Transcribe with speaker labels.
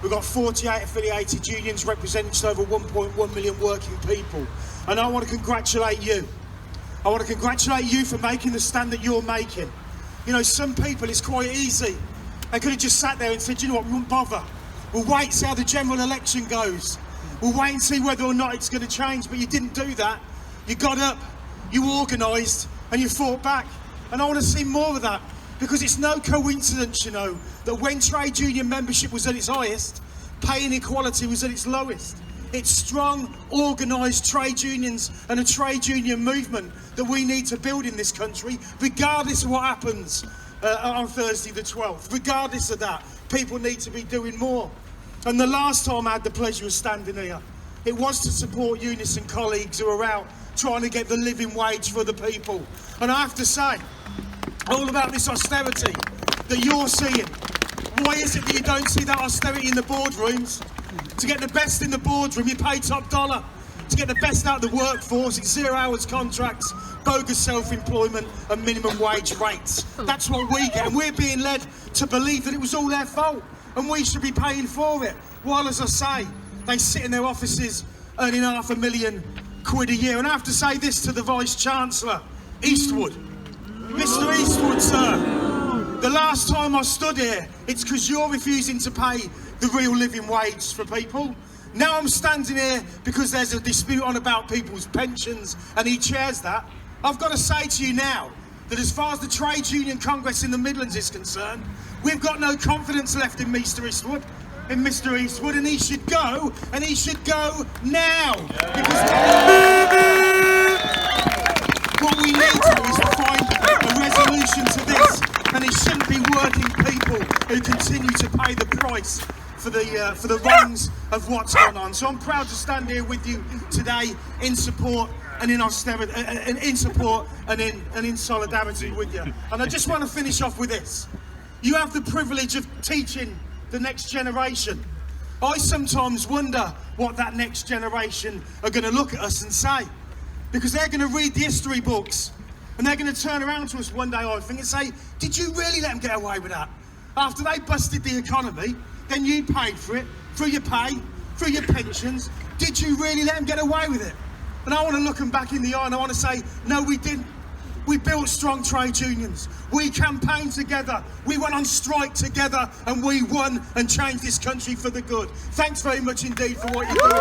Speaker 1: We've got 48 affiliated unions representing just over 1.1 million working people. And I want to congratulate you. I want to congratulate you for making the stand that you're making. You know, some people, it's quite easy. They could have just sat there and said, you know what, we won't bother. We'll wait and see how the general election goes. We'll wait and see whether or not it's going to change. But you didn't do that. You got up, you organised, and you fought back. And I want to see more of that, because it's no coincidence, you know, that when trade union membership was at its highest, pay inequality was at its lowest. It's strong, organised trade unions and a trade union movement that we need to build in this country, regardless of what happens on Thursday the 12th. Regardless of that, people need to be doing more. And the last time I had the pleasure of standing here, it was to support Unison colleagues who are out trying to get the living wage for the people. And I have to say, all about this austerity that you're seeing, why is it that you don't see that austerity in the boardrooms? To get the best in the boardroom, you pay top dollar. To get the best out of the workforce, it's 0 hours contracts, bogus self-employment and minimum wage rates. That's what we get, and we're being led to believe that it was all their fault and we should be paying for it. While, as I say, they sit in their offices earning £500,000 a year. And I have to say this to the Vice-Chancellor, Eastwood. Mr. Eastwood, sir, the last time I stood here, it's because you're refusing to pay the real living wage for people. Now I'm standing here because there's a dispute on about people's pensions and he chairs that. I've got to say to you now that as far as the Trade Union Congress in the Midlands is concerned, we've got no confidence left in Mr. Eastwood, and he should go, and he should go now. Because what we need to do is to find a resolution to this, and it shouldn't be working people who continue to pay the price for the wrongs of what's gone on. So I'm proud to stand here with you today in support and in austerity, and in support and in solidarity with you. And I just want to finish off with this. You have the privilege of teaching the next generation. I sometimes wonder what that next generation are going to look at us and say, because they're going to read the history books and they're going to turn around to us one day, I think, and say, did you really let them get away with that? After they busted the economy, then you paid for it, through your pay, through your pensions. Did you really let them get away with it? And I want to look them back in the eye and I want to say, no, we didn't. We built strong trade unions. We campaigned together. We went on strike together and we won and changed this country for the good. Thanks very much indeed for what you're doing.